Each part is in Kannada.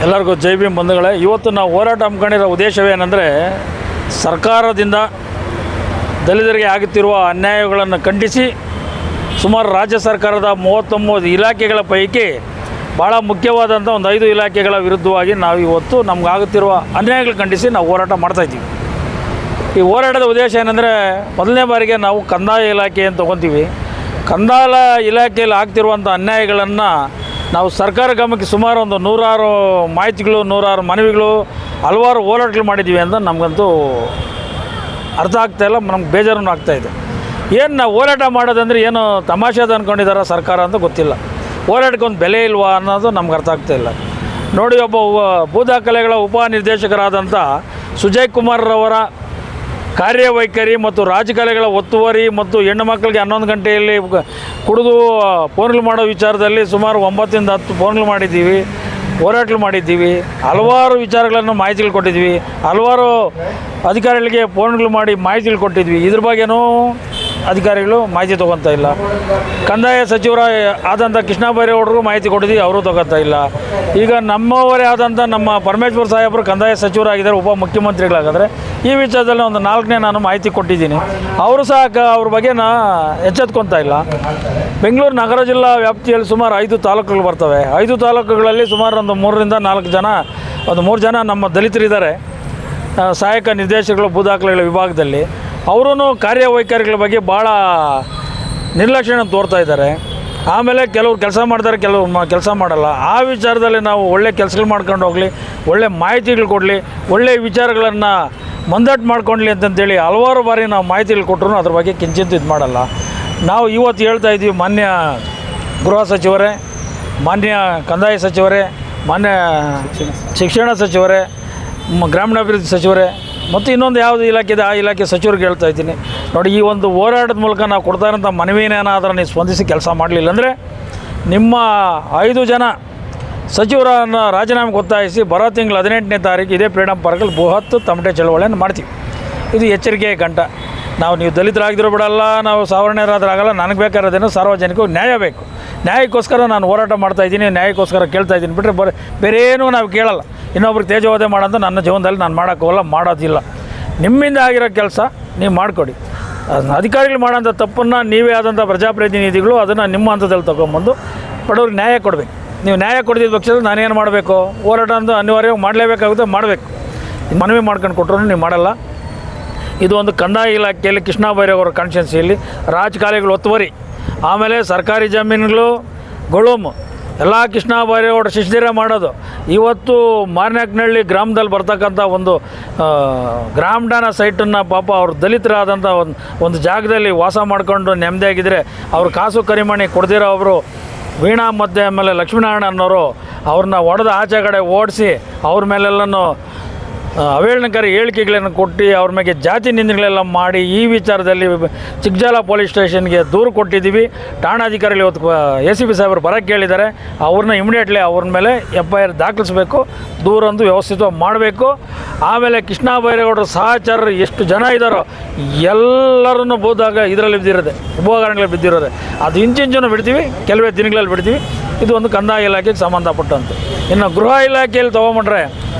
ಎಲ್ಲರಿಗೂ ಜೈ ಭೀಮ್ ಬಂಧುಗಳೇ. ಇವತ್ತು ನಾವು ಹೋರಾಟ ಹಮ್ಮಿಕೊಂಡಿರೋ ಉದ್ದೇಶವೇನೆಂದರೆ, ಸರ್ಕಾರದಿಂದ ದಲಿತರಿಗೆ ಆಗುತ್ತಿರುವ ಅನ್ಯಾಯಗಳನ್ನು ಖಂಡಿಸಿ ಸುಮಾರು ರಾಜ್ಯ ಸರ್ಕಾರದ 39 ಇಲಾಖೆಗಳ ಪೈಕಿ ಭಾಳ ಮುಖ್ಯವಾದಂಥ ಒಂದು 5 ಇಲಾಖೆಗಳ ವಿರುದ್ಧವಾಗಿ ನಾವು ಇವತ್ತು ನಮಗಾಗುತ್ತಿರುವ ಅನ್ಯಾಯಗಳು ಖಂಡಿಸಿ ನಾವು ಹೋರಾಟ ಮಾಡ್ತಾಯಿದ್ದೀವಿ. ಈ ಹೋರಾಟದ ಉದ್ದೇಶ ಏನಂದರೆ, ಮೊದಲನೇ ಬಾರಿಗೆ ನಾವು ಕಂದಾಯ ಇಲಾಖೆಯನ್ನು ತೊಗೊತೀವಿ. ಕಂದಾಯ ಇಲಾಖೆಯಲ್ಲಿ ಆಗ್ತಿರುವಂಥ ಅನ್ಯಾಯಗಳನ್ನು ನಾವು ಸರ್ಕಾರ ಗಮನಕ್ಕೆ ಸುಮಾರು ಒಂದು 106 ಮಾಹಿತಿಗಳು, 106 ಮನವಿಗಳು, ಹಲವಾರು ಹೋರಾಟಗಳು ಮಾಡಿದ್ದೀವಿ ಅಂತ ನಮಗಂತೂ ಅರ್ಥ ಆಗ್ತಾಯಿಲ್ಲ, ನಮ್ಗೆ ಬೇಜಾರೂ ಆಗ್ತಾಯಿದೆ. ಏನು ನಾವು ಹೋರಾಟ ಮಾಡೋದಂದರೆ ಏನು ತಮಾಷೆದು ಅಂದ್ಕೊಂಡಿದ್ದಾರೆ ಸರ್ಕಾರ ಅಂತ ಗೊತ್ತಿಲ್ಲ. ಹೋರಾಟಕ್ಕೆ ಒಂದು ಬೆಲೆ ಇಲ್ವಾ ಅನ್ನೋದು ನಮ್ಗೆ ಅರ್ಥ ಆಗ್ತಾಯಿಲ್ಲ. ನೋಡಿ, ಒಬ್ಬ ಭೂ ದಾಖಲೆಗಳ ಉಪನಿರ್ದೇಶಕರಾದಂಥ ಸುಜಯ್ ಕುಮಾರ್ರವರ ಕಾರ್ಯವೈಖರಿ ಮತ್ತು ರಾಜಕಾಲುಗಳ ಒತ್ತುವರಿ ಮತ್ತು ಹೆಣ್ಣು ಮಕ್ಕಳಿಗೆ 11 ಗಂಟೆಯಲ್ಲಿ ಕುಡಿದು ಫೋನ್ಗಳು ಮಾಡೋ ವಿಚಾರದಲ್ಲಿ ಸುಮಾರು 9 ರಿಂದ 10 ಫೋನ್ಗಳು ಮಾಡಿದ್ದೀವಿ, ಹೋರಾಟಗಳು ಮಾಡಿದ್ದೀವಿ. ಹಲವಾರು ವಿಚಾರಗಳನ್ನು ಮಾಹಿತಿಗಳು ಕೊಟ್ಟಿದ್ವಿ, ಹಲವಾರು ಅಧಿಕಾರಿಗಳಿಗೆ ಫೋನ್ಗಳು ಮಾಡಿ ಮಾಹಿತಿಗಳು ಕೊಟ್ಟಿದ್ವಿ. ಇದ್ರ ಬಗ್ಗೆನೂ ಅಧಿಕಾರಿಗಳು ಮಾಹಿತಿ ತೊಗೊತಾ ಇಲ್ಲ. ಕಂದಾಯ ಸಚಿವರ ಆದಂಥ ಕೃಷ್ಣ ಬೈರೇಗೌಡರಿಗೂ ಮಾಹಿತಿ ಕೊಟ್ಟಿದ್ವಿ, ಅವರು ತೊಗೊತಾ ಇಲ್ಲ. ಈಗ ನಮ್ಮವರೇ ಆದಂಥ ನಮ್ಮ ಪರಮೇಶ್ವರ್ ಸಾಹೇಬರು ಕಂದಾಯ ಸಚಿವರಾಗಿದ್ದಾರೆ, ಉಪಮುಖ್ಯಮಂತ್ರಿಗಳಾಗಿದ್ದಾರೆ. ಈ ವಿಚಾರದಲ್ಲಿ ಒಂದು 4ನೇ ನಾನು ಮಾಹಿತಿ ಕೊಟ್ಟಿದ್ದೀನಿ. ಅವರು ಸಹ ಅವ್ರ ಬಗ್ಗೆ ಎಚ್ಚೆತ್ಕೊತಾ ಇಲ್ಲ. ಬೆಂಗಳೂರು ನಗರ ಜಿಲ್ಲಾ ವ್ಯಾಪ್ತಿಯಲ್ಲಿ ಸುಮಾರು 5 ತಾಲೂಕುಗಳು ಬರ್ತವೆ. 5 ತಾಲೂಕುಗಳಲ್ಲಿ ಸುಮಾರು ಒಂದು 3 ರಿಂದ 4 ಜನ, ಒಂದು 3 ಜನ ನಮ್ಮ ದಲಿತರಿದ್ದಾರೆ, ಸಹಾಯಕ ನಿರ್ದೇಶಕರು ಭೂ ದಾಖಲೆಗಳ ವಿಭಾಗದಲ್ಲಿ. ಅವರೂ ಕಾರ್ಯವೈಖರಿಗಳ ಬಗ್ಗೆ ಭಾಳ ನಿರ್ಲಕ್ಷ್ಯನ ತೋರ್ತಾ ಇದ್ದಾರೆ. ಆಮೇಲೆ ಕೆಲವ್ರು ಕೆಲಸ ಮಾಡ್ತಾರೆ, ಕೆಲವು ಕೆಲಸ ಮಾಡಲ್ಲ. ಆ ವಿಚಾರದಲ್ಲಿ ನಾವು ಒಳ್ಳೆ ಕೆಲಸಗಳು ಮಾಡ್ಕೊಂಡು ಹೋಗಲಿ, ಒಳ್ಳೆ ಮಾಹಿತಿಗಳು ಕೊಡಲಿ, ಒಳ್ಳೆಯ ವಿಚಾರಗಳನ್ನು ಮಂದಟ್ಟು ಮಾಡ್ಕೊಳ್ಳಿ ಅಂತಂತೇಳಿ ಹಲವಾರು ಬಾರಿ ನಾವು ಮಾಹಿತಿಗಳು ಕೊಟ್ಟರು ಅದ್ರ ಬಗ್ಗೆ ಕಿಂಚಿತ್ ಇದು ಮಾಡಲ್ಲ. ನಾವು ಇವತ್ತು ಹೇಳ್ತಾ ಇದ್ದೀವಿ, ಮಾನ್ಯ ಗೃಹ ಸಚಿವರೇ, ಮಾನ್ಯ ಕಂದಾಯ ಸಚಿವರೇ, ಮಾನ್ಯ ಶಿಕ್ಷಣ ಸಚಿವರೇ, ಗ್ರಾಮೀಣಾಭಿವೃದ್ಧಿ ಸಚಿವರೇ ಮತ್ತು ಇನ್ನೊಂದು ಯಾವುದು ಇಲಾಖೆ ಇದೆ ಆ ಇಲಾಖೆ ಸಚಿವರಿಗೆ ಹೇಳ್ತಾ ಇದ್ದೀನಿ, ನೋಡಿ, ಈ ಒಂದು ಹೋರಾಟದ ಮೂಲಕ ನಾವು ಕೊಡ್ತಾ ಇರೋಂಥ ಮನವಿನೇನಾದರೂ ನೀವು ಸ್ಪಂದಿಸಿ ಕೆಲಸ ಮಾಡಲಿಲ್ಲ ಅಂದರೆ ನಿಮ್ಮ 5 ಜನ ಸಚಿವರನ್ನು ರಾಜೀನಾಮೆಗೆ ಒತ್ತಾಯಿಸಿ ಬರೋ ತಿಂಗಳು 18ನೇ ತಾರೀಕು ಇದೇ ಫ್ರೀಡಮ್ ಪಾರ್ಕಲ್ಲಿ ಬೃಹತ್ ತಮಟೆ ಚಳವಳಿಯನ್ನು ಮಾಡ್ತೀವಿ. ಇದು ಎಚ್ಚರಿಕೆಯ ಗಂಟ. ನೀವು ದಲಿತರಾಗಿದ್ರೂ ಬಿಡಲ್ಲ, ನಾವು ಸಾವರ್ಣ್ಯರಾದ್ರಾಗಲ್ಲ. ನನಗೆ ಬೇಕಾಗಿರೋದೇನು ಸಾರ್ವಜನಿಕವಾಗಿ ನ್ಯಾಯ ಬೇಕು. ನ್ಯಾಯಕ್ಕೋಸ್ಕರ ನಾನು ಹೋರಾಟ ಮಾಡ್ತಾಯಿದ್ದೀನಿ, ನ್ಯಾಯಕ್ಕೋಸ್ಕರ ಕೇಳ್ತಾಯಿದ್ದೀನಿ. ಬಿಟ್ಟರೆ ಬೇರೆ ಏನೂ ನಾವು ಕೇಳಲ್ಲ. ಇನ್ನೊಬ್ರಿಗೆ ತೇಜೋವಧೆ ಮಾಡೋದು ನನ್ನ ಜೀವನದಲ್ಲಿ ನಾನು ಮಾಡೋಕ್ಕೋಲ್ಲ, ಮಾಡೋದಿಲ್ಲ. ನಿಮ್ಮಿಂದ ಆಗಿರೋ ಕೆಲಸ ನೀವು ಮಾಡಿಕೊಡಿ. ಅಧಿಕಾರಿಗಳು ಮಾಡೋಂಥ ತಪ್ಪನ್ನು ನೀವೇ ಆದಂಥ ಪ್ರಜಾಪ್ರತಿನಿಧಿಗಳು ಅದನ್ನು ನಿಮ್ಮ ಹಂತದಲ್ಲಿ ತೊಗೊಂಬಂದು ಬಡವ್ರಿಗೆ ನ್ಯಾಯ ಕೊಡಬೇಕು. ನೀವು ನ್ಯಾಯ ಕೊಡಿದ ಪಕ್ಷದಲ್ಲಿ ನಾನೇನು ಮಾಡಬೇಕು? ಹೋರಾಟ ಅಂತ ಅನಿವಾರ್ಯವಾಗಿ ಮಾಡಲೇಬೇಕಾಗುತ್ತೆ, ಮಾಡಬೇಕು. ಮನವಿ ಮಾಡ್ಕೊಂಡು ಕೊಟ್ಟರು ನೀವು ಮಾಡಲ್ಲ. ಇದು ಒಂದು ಕಂದಾಯ ಇಲಾಖೆಯಲ್ಲಿ ಕೃಷ್ಣ ಬೈರೇಗೌಡರ ಕಾನ್ಸ್ಟಿಟ್ಯೂನ್ಸಿಯಲ್ಲಿ ರಾಜಕಾಲುವೆಗಳು ಒತ್ತುವರಿ, ಆಮೇಲೆ ಸರ್ಕಾರಿ ಜಮೀನುಗಳು ಗೊಳೋಮು ಎಲ್ಲ ಕೃಷ್ಣ ಬೈರೇಗೌಡರ ಶಿಷ್ಯರೇ ಮಾಡೋದು. ಇವತ್ತು ಮಾರ್ನಾಕ್ನಹಳ್ಳಿ ಗ್ರಾಮದಲ್ಲಿ ಬರ್ತಕ್ಕಂಥ ಒಂದು ಗ್ರಾಮಡಾನ ಸೈಟನ್ನು ಪಾಪ ಅವ್ರು ದಲಿತರಾದಂಥ ಒಂದು ಜಾಗದಲ್ಲಿ ವಾಸ ಮಾಡಿಕೊಂಡು ನೆಮ್ಮದಿಯಾಗಿದ್ದರೆ ಅವ್ರು ಕಾಸು ಕರಿಮಣಿ ಕೊಡ್ದಿರೋ ಒಬ್ಬರು ವೀಣಾ ಮತ್ತು ಆಮೇಲೆ ಲಕ್ಷ್ಮೀನಾರಾಯಣ ಅನ್ನೋರು ಅವ್ರನ್ನ ಹೊಡೆದು ಆಚೆ ಕಡೆ ಓಡಿಸಿ ಅವ್ರ ಮೇಲೆಲ್ಲನೂ ಅವೇಳನಕಾರಿ ಹೇಳಿಕೆಗಳನ್ನು ಕೊಟ್ಟು ಅವ್ರ ಮೇಲೆ ಜಾತಿ ನಿಂದನೆಗಳೆಲ್ಲ ಮಾಡಿ ಈ ವಿಚಾರದಲ್ಲಿ ಚಿಕ್ಕಜಾಲ ಪೊಲೀಸ್ ಸ್ಟೇಷನ್ಗೆ ದೂರು ಕೊಟ್ಟಿದ್ದೀವಿ. ಠಾಣಾಧಿಕಾರಿಗಳು ಇವತ್ತು ACP ಸಾಹೇಬರು ಬರೋಕ್ಕೆ ಹೇಳಿದ್ದಾರೆ. ಅವ್ರನ್ನ ಇಮಿಡಿಯೇಟ್ಲಿ ಅವ್ರ ಮೇಲೆ FIR ದಾಖಲಿಸಬೇಕು, ದೂರಂದು ವ್ಯವಸ್ಥಿತವಾಗಿ ಮಾಡಬೇಕು. ಆಮೇಲೆ ಕೃಷ್ಣ ಬೈರೇಗೌಡರ ಸಹಚರರು ಎಷ್ಟು ಜನ ಇದ್ದಾರೋ ಎಲ್ಲರನ್ನೂ ಬೋದಾಗ ಇದರಲ್ಲಿ ಬಿದ್ದಿರೋದೆ, ಉಪಕರಣಗಳಲ್ಲಿ ಬಿದ್ದಿರೋದೆ. ಅದು ಇಂಚಿಂಚೂ ಬಿಡ್ತೀವಿ, ಕೆಲವೇ ದಿನಗಳಲ್ಲಿ ಬಿಡ್ತೀವಿ. ಇದು ಒಂದು ಕಂದಾಯ ಇಲಾಖೆಗೆ ಸಂಬಂಧಪಟ್ಟಂತೆ. ಇನ್ನು ಗೃಹ ಇಲಾಖೆಯಲ್ಲಿ ತೊಗೊಂಬಿಟ್ರೆ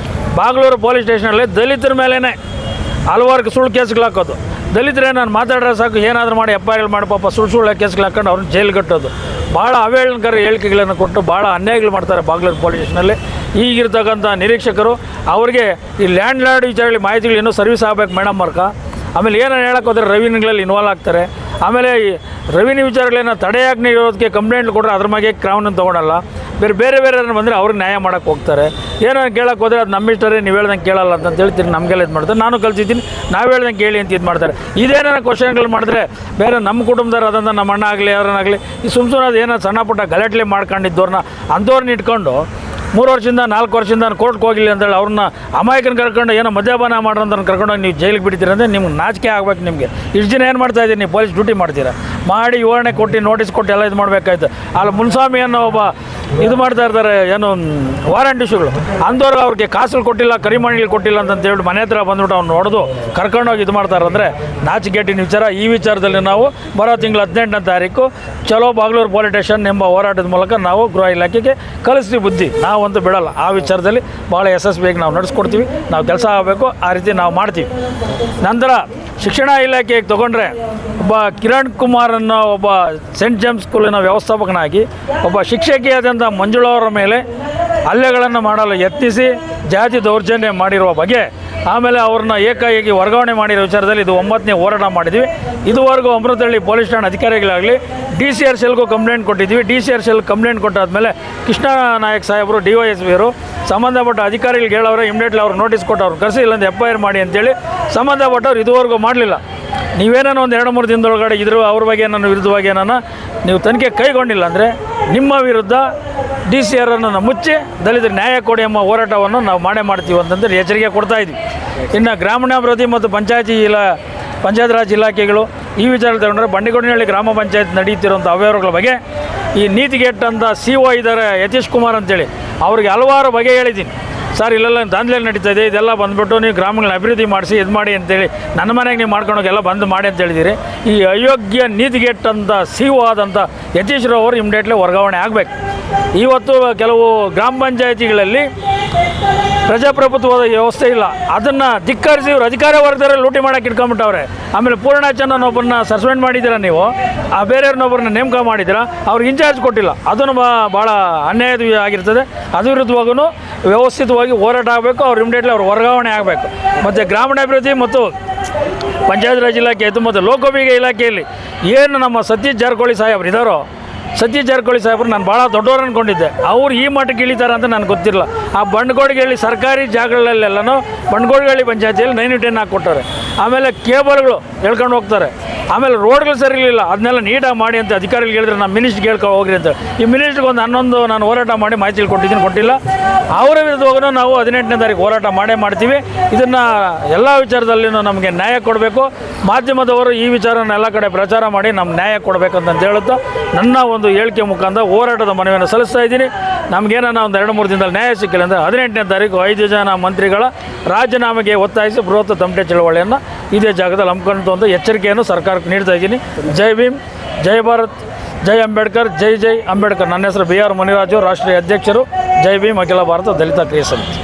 ಬಾಗ್ಲೂರು ಪೊಲೀಸ್ ಸ್ಟೇಷನಲ್ಲಿ ದಲಿತರ ಮೇಲೇ ಹಲವಾರು ಸುಳ್ಳು ಕೇಸ್ಗಳು ಹಾಕೋದು. ದಲಿತರೇ ನಾನು ಮಾತಾಡ್ರೆ ಸಾಕು ಏನಾದರೂ ಮಾಡಿ FIR ಮಾಡಿ ಪಾಪ ಸುಳ್ಳು ಕೇಸ್ಗಳು ಹಾಕೊಂಡು ಅವ್ರನ್ನ ಜೈಲು ಕಟ್ಟೋದು. ಭಾಳ ಅವೇಳನಕಾರಿ ಹೇಳಿಕೆಗಳನ್ನು ಕೊಟ್ಟು ಭಾಳ ಅನ್ಯಾಯಗಳು ಮಾಡ್ತಾರೆ ಬಾಗ್ಲೂರು ಪೊಲೀಸ್ ಸ್ಟೇಷನಲ್ಲಿ. ಈಗಿರ್ತಕ್ಕಂಥ ನಿರೀಕ್ಷಕರು ಅವ್ರಿಗೆ ಈ ಲ್ಯಾಂಡ್ ಲಾರ್ಡ್ ವಿಚಾರಗಳಲ್ಲಿ ಮಾಹಿತಿಗಳು ಇನ್ನೂ ಸರ್ವಿಸ್ ಆಗಬೇಕು ಮೇಡಮ್ ವರ್ಕ. ಆಮೇಲೆ ಏನಾರು ಹೇಳಕ್ಕೆ ಹೋದರೆ ರೆವಿನ್ಯೂಗಳಲ್ಲಿ ಇನ್ವಾಲ್ವ್ ಆಗ್ತಾರೆ. ಆಮೇಲೆ ಈ ರೆವಿನ್ಯೂ ವಿಚಾರಗಳನ್ನ ತಡೆಯಾಗಿ ನೀಡೋದಕ್ಕೆ ಕಂಪ್ಲೇಂಟ್ ಕೊಟ್ಟರೆ ಅದ್ರ ಬಗ್ಗೆ ಕ್ರಮವನ್ನು ತೊಗೊಳಲ್ಲ. ಬೇರೆ ಬಂದರೆ ಅವ್ರಿಗೆ ನ್ಯಾಯ ಮಾಡೋಕ್ಕೆ ಹೋಗ್ತಾರೆ. ಏನೋ ಕೇಳೋಕ್ಕೆ ಹೋದರೆ ಅದು ನಮ್ಮ ಇಷ್ಟರೇ, ನೀವು ಹೇಳ್ದಂಗೆ ಕೇಳಲ್ಲ ಅಂತ ಹೇಳ್ತೀನಿ. ನಮಗೆಲ್ಲ ಇದು ಮಾಡ್ತಾರೆ. ನಾನು ಕಲ್ತಿದ್ದೀನಿ, ನಾವು ಹೇಳ್ದಂಗೆ ಕೇಳಿ ಅಂತ ಇದು ಮಾಡ್ತಾರೆ. ಇದೇನೋ ಕ್ವಶನ್ಗಳು ಮಾಡಿದ್ರೆ ಬೇರೆ ನಮ್ಮ ಕುಟುಂಬದವ್ರು ಅದಂತ ನಮ್ಮ ಅಣ್ಣ ಆಗಲಿ ಯಾರನ್ನಾಗಲಿ ಈ ಸುಮ್ಮನೆ ಅದು ಏನೋ ಸಣ್ಣ ಪುಟ್ಟ ಗಲಾಟೆ ಮಾಡ್ಕೊಂಡಿದ್ದವ್ರನ್ನ ಅಂಥವ್ರನ್ನ ಇಟ್ಕೊಂಡು 3 ವರ್ಷದಿಂದ 4 ವರ್ಷದಿಂದ ಕೋರ್ಟ್ಗೆ ಹೋಗಿಲ್ಲ ಅಂತೇಳಿ ಅವ್ರನ್ನ ಅಮಾಯಕನ ಕರ್ಕೊಂಡು ಏನೋ ಮದ್ಯಪಾನ ಮಾಡೋಂಥ ಕರ್ಕೊಂಡೋಗಿ ನೀವು ಜೈಲಿಗೆ ಬಿಡ್ತೀರ ಅಂದರೆ ನಿಮ್ಗೆ ನಾಚಿಕೆ ಆಗ್ಬೇಕು. ನಿಮಗೆ ಇಷ್ಟು ದಿನ ಏನು ಮಾಡ್ತಾಯಿದ್ದೀರಿ? ನೀವು ಪೊಲೀಸ್ ಡ್ಯೂಟಿ ಮಾಡ್ತೀರಾ, ಮಾಡಿ ವಿವರಣೆ ಕೊಟ್ಟು ನೋಟಿಸ್ ಕೊಟ್ಟು ಎಲ್ಲ ಇದು ಮಾಡಬೇಕಾಯ್ತು. ಅಲ್ಲಿ ಮುನ್ಸ್ವಾಮಿ ಅನ್ನೋ ಒಬ್ಬ ಇದು ಮಾಡ್ತಾ ಇರ್ತಾರೆ, ಏನು ವಾರಂಟ್ ಇಶ್ಯೂಗಳು. ಅಂದವ್ರು ಅವ್ರಿಗೆ ಕಾಸುಗಳು ಕೊಟ್ಟಿಲ್ಲ, ಕರಿಮಣಿಗಳು ಕೊಟ್ಟಿಲ್ಲ ಅಂತೇಳಿ ಮನೆ ಹತ್ರ ಬಂದ್ಬಿಟ್ಟು ಅವ್ನು ನೋಡೋದು ಕರ್ಕೊಂಡೋಗಿ ಇದು ಮಾಡ್ತಾರೆ ಅಂದರೆ ನಾಚಿಕೆಟ್ಟಿನ ವಿಚಾರ. ಈ ವಿಚಾರದಲ್ಲಿ ನಾವು ಬರೋ ತಿಂಗಳು 18ನೇ ತಾರೀಕು ಚಲೋ ಬಾಗ್ಲೂರು ಪೊಲೀಸ್ ಸ್ಟೇಷನ್ ಎಂಬ ಹೋರಾಟದ ಮೂಲಕ ನಾವು ಗೃಹ ಇಲಾಖೆಗೆ ಕಲಿಸ್ತೀವಿ ಬುದ್ಧಿ. ನಾವಂತೂ ಬಿಡಲ್ಲ. ಆ ವಿಚಾರದಲ್ಲಿ ಭಾಳ ಯಶಸ್ವಿಯಾಗಿ ನಾವು ನಡೆಸ್ಕೊಡ್ತೀವಿ. ನಾವು ಕೆಲಸ ಆಗಬೇಕು, ಆ ರೀತಿ ನಾವು ಮಾಡ್ತೀವಿ. ನಂತರ ಶಿಕ್ಷಣ ಇಲಾಖೆಗೆ ತೊಗೊಂಡ್ರೆ ಒಬ್ಬ ಕಿರಣ್ ಕುಮಾರ್ ಅನ್ನೋ ಒಬ್ಬ ಸೆಂಟ್ ಜೇಮ್ಸ್ ಸ್ಕೂಲಿನ ವ್ಯವಸ್ಥಾಪಕನಾಗಿ ಒಬ್ಬ ಶಿಕ್ಷಕಿಯಾದಂಥ ಮಂಜುಳವರ ಮೇಲೆ ಹಲ್ಲೆಗಳನ್ನು ಮಾಡಲು ಯತ್ನಿಸಿ ಜಾತಿ ದೌರ್ಜನ್ಯ ಮಾಡಿರುವ ಬಗ್ಗೆ, ಆಮೇಲೆ ಅವ್ರನ್ನ ಏಕಾಏಕಿ ವರ್ಗಾವಣೆ ಮಾಡಿರೋ ವಿಚಾರದಲ್ಲಿ ಇದು 9ನೇ ಹೋರಾಟ ಮಾಡಿದ್ವಿ. ಇದುವರೆಗೂ ಅಮೃತಹಳ್ಳಿ ಪೊಲೀಸ್ ಠಾಣೆ ಅಧಿಕಾರಿಗಳಾಗಲಿ DCR ಸೆಲ್ಗೂ ಕಂಪ್ಲೇಂಟ್ ಕೊಟ್ಟಿದ್ವಿ. DCR ಸೆಲ್ ಕಂಪ್ಲೇಂಟ್ ಕೊಟ್ಟಾದಮೇಲೆ ಕೃಷ್ಣ ನಾಯಕ್ ಸಾಹೇಬರು DYSP ಅವರು ಸಂಬಂಧಪಟ್ಟ ಅಧಿಕಾರಿಗಳಿಗೆ ಹೇಳೋರೆ ಇಮಿಡಿಯೇಟ್ಲಿ ಅವ್ರು ನೋಟಿಸ್ ಕೊಟ್ಟು ಅವ್ರು ಕರೆಸಿ ಇಲ್ಲಂದು FIR ಮಾಡಿ ಅಂತೇಳಿ ಸಂಬಂಧಪಟ್ಟವ್ರು ಇದುವರೆಗೂ ಮಾಡಲಿಲ್ಲ. ನೀವೇನೋ ಒಂದು 2-3 ದಿನದೊಳಗಡೆ ಅವ್ರ ಬಗ್ಗೆ ನನ್ನ ವಿರುದ್ಧವಾಗಿ ನೀವು ತನಿಖೆ ಕೈಗೊಂಡಿಲ್ಲ ಅಂದರೆ ನಿಮ್ಮ ವಿರುದ್ಧ DCR ಅನ್ನು ಮುಚ್ಚಿ ದಲಿತರ ನ್ಯಾಯ ಕೊಡಿ ಎಂಬ ಹೋರಾಟವನ್ನು ನಾವು ಮಾಡ್ತೀವಿ ಅಂತಂದ್ರೆ ಎಚ್ಚರಿಕೆ ಕೊಡ್ತಾ ಇದ್ವಿ. ಇನ್ನು ಗ್ರಾಮೀಣಾಭಿವೃದ್ಧಿ ಮತ್ತು ಪಂಚಾಯತ್ ರಾಜ್ ಇಲಾಖೆಗಳು ಈ ವಿಚಾರ ತಗೊಂಡ್ರೆ ಬಂಡಿಗೋಡಿನಹಳ್ಳಿ ಗ್ರಾಮ ಪಂಚಾಯತ್ ನಡೆಯುತ್ತಿರುವಂಥ ಅವ್ಯವಹಾರಗಳ ಬಗ್ಗೆ ಈ ನೀತಿಗೆಟ್ಟಂಥ CO ಇದ್ದಾರೆ ಯತೀಶ್ ಕುಮಾರ್ ಅಂತೇಳಿ, ಅವ್ರಿಗೆ ಹಲವಾರು ಬಗೆ ಹೇಳಿದ್ದೀನಿ. ಸರ್ ಇಲ್ಲೆಲ್ಲ ದಾಂಧಲೆ ನಡೀತಾ ಇದೆ, ಇದೆಲ್ಲ ಬಂದುಬಿಟ್ಟು ನೀವು ಗ್ರಾಮಗಳನ್ನ ಅಭಿವೃದ್ಧಿ ಮಾಡಿಸಿ ಇದು ಮಾಡಿ ಅಂತೇಳಿ ನನ್ನ ಮನೆಗೆ ನೀವು ಮಾಡ್ಕೊಂಡೋಗೆಲ್ಲ ಬಂದು ಮಾಡಿ ಅಂತ ಹೇಳಿದಿರಿ. ಈ ಅಯೋಗ್ಯ ನೀತಿಗೆಟ್ಟಂಥ CO ಆದಂಥ ಯತೀಶ್ರವರು ಇಮಿಡಿಯೇಟ್ಲಿ ವರ್ಗಾವಣೆ ಆಗಬೇಕು. ಇವತ್ತು ಕೆಲವು ಗ್ರಾಮ ಪಂಚಾಯತಿಗಳಲ್ಲಿ ಪ್ರಜಾಪ್ರಭುತ್ವದ ವ್ಯವಸ್ಥೆ ಇಲ್ಲ, ಅದನ್ನು ಧಿಕ್ಕರಿಸಿ ಇವರು ಅಧಿಕಾರ ವರ್ಗದವರಲ್ಲಿ ಲೂಟಿ ಮಾಡೋಕೆ ಇಟ್ಕೊಂಡ್ಬಿಟ್ಟವ್ರೆ. ಆಮೇಲೆ ಪೂರ್ಣಚಂದ್ರನೊಬ್ಬರನ್ನ ಸಸ್ಪೆಂಡ್ ಮಾಡಿದ್ದೀರಾ ನೀವು, ಆ ಬೇರೆಯವ್ರನ್ನೊಬ್ಬರನ್ನ ನೇಮಕ ಮಾಡಿದ್ದೀರಾ, ಅವ್ರಿಗೆ ಇನ್ಚಾರ್ಜ್ ಕೊಟ್ಟಿಲ್ಲ. ಅದನ್ನು ಭಾಳ ಅನ್ಯಾಯ ಆಗಿರ್ತದೆ. ಅದ್ರ ವಿರುದ್ಧವಾಗೂ ವ್ಯವಸ್ಥಿತವಾಗಿ ಹೋರಾಟ ಆಗಬೇಕು. ಅವ್ರು ಇಮಿಡಿಯೇಟ್ಲಿ ಅವ್ರು ವರ್ಗಾವಣೆ ಆಗಬೇಕು. ಮತ್ತು ಗ್ರಾಮೀಣಾಭಿವೃದ್ಧಿ ಮತ್ತು ಪಂಚಾಯತ್ ರಾಜ್ ಇಲಾಖೆ ಮತ್ತು ಲೋಕೋಪಯೋಗಿ ಇಲಾಖೆಯಲ್ಲಿ ಏನು ನಮ್ಮ ಸತೀಶ್ ಜಾರಕಿಹೊಳಿ ಸಾಹೇಬ್ರು ಇದ್ದಾರೋ, ಸತೀಶ್ ಜಾರಕಿಹೊಳಿ ಸಾಹೇಬ್ರು ನಾನು ಭಾಳ ದೊಡ್ಡವರು ಅಂದ್ಕೊಂಡಿದ್ದೆ. ಅವ್ರು ಈ ಮಟ್ಟಕ್ಕೆ ಇಳಿತಾರೆ ಅಂತ ನನಗೆ ಗೊತ್ತಿರಲ್ಲ. ಆ ಬಂಡ್ಗೋಡಿಗಳ್ಳಿ ಸರ್ಕಾರಿ ಜಾಗಗಳಲ್ಲೆಲ್ಲನೂ ಬಂಡ್ಗೋಡಿಗಳ್ಳಿ ಪಂಚಾಯತಿಯಲ್ಲಿ 9-10 ಹಾಕ್ಕೊಟ್ಟಾರೆ. ಆಮೇಲೆ ಕೇಬಲ್ಗಳು ಹೇಳ್ಕೊಂಡು ಹೋಗ್ತಾರೆ. ಆಮೇಲೆ ರೋಡ್ಗಳು ಸರಿಯಿಲ್ಲ, ಅದನ್ನೆಲ್ಲ ನೀಟಾಗಿ ಮಾಡಿ ಅಂತ ಅಧಿಕಾರಿಗಳು ಹೇಳಿದ್ರೆ ನಾನು ಮಿನಿಸ್ಟ್ರಿಗೆ ಹೇಳ್ಕೊಂಡು ಹೋಗ್ರಿ ಅಂತ. ಈ ಮಿನಿಸ್ಟ್ರಿಗೆ ಒಂದು 11 ನಾನು ಹೋರಾಟ ಮಾಡಿ ಮಾಹಿತಿ ಕೊಟ್ಟಿಲ್ಲ. ಅವರ ವಿರುದ್ಧವಾಗೂ ನಾವು 18ನೇ ತಾರೀಕು ಹೋರಾಟ ಮಾಡ್ತೀವಿ. ಇದನ್ನು ಎಲ್ಲ ವಿಚಾರದಲ್ಲಿಯೂ ನಮಗೆ ನ್ಯಾಯ ಕೊಡಬೇಕು. ಮಾಧ್ಯಮದವರು ಈ ವಿಚಾರನ ಎಲ್ಲ ಕಡೆ ಪ್ರಚಾರ ಮಾಡಿ ನಮ್ಗೆ ನ್ಯಾಯ ಕೊಡಬೇಕಂತ ಹೇಳುತ್ತಾ ನನ್ನ ಒಂದು ಹೇಳಿಕೆ ಮುಖಾಂತರ ಹೋರಾಟದ ಮನವಿಯನ್ನು ಸಲ್ಲಿಸ್ತಾ ಇದ್ದೀನಿ. ನಮಗೇನ ಒಂದು 2-3 ದಿನದಲ್ಲಿ ನ್ಯಾಯ ಸಿಕ್ಕಿಲ್ಲ ಅಂದರೆ 18ನೇ ತಾರೀಕು 5 ಜನ ಮಂತ್ರಿಗಳ ರಾಜೀನಾಮೆಗೆ ಒತ್ತಾಯಿಸಿ ಬೃಹತ್ ತಮಟೆ ಚಳವಳಿಯನ್ನು ಇದೇ ಜಾಗದಲ್ಲಿ ಹಮ್ಮಿಕೊಂಡು ಅಂತ ಎಚ್ಚರಿಕೆಯನ್ನು ಸರ್ಕಾರಕ್ಕೆ ನೀಡ್ತಾ ಇದ್ದೀನಿ. ಜೈ ಭೀಮ್, ಜೈ ಭಾರತ್, ಜೈ ಅಂಬೇಡ್ಕರ್, ಜೈ ಜೈ ಅಂಬೇಡ್ಕರ್. ನನ್ನ ಹೆಸರು BR ಮುನಿರಾಜು, ರಾಷ್ಟ್ರೀಯ ಅಧ್ಯಕ್ಷರು, ಜೈ ಭೀಮ್ ಅಖಿಲ ಭಾರತ ದಲಿತ ಕ್ರಿಯಾ ಸಮಿತಿ.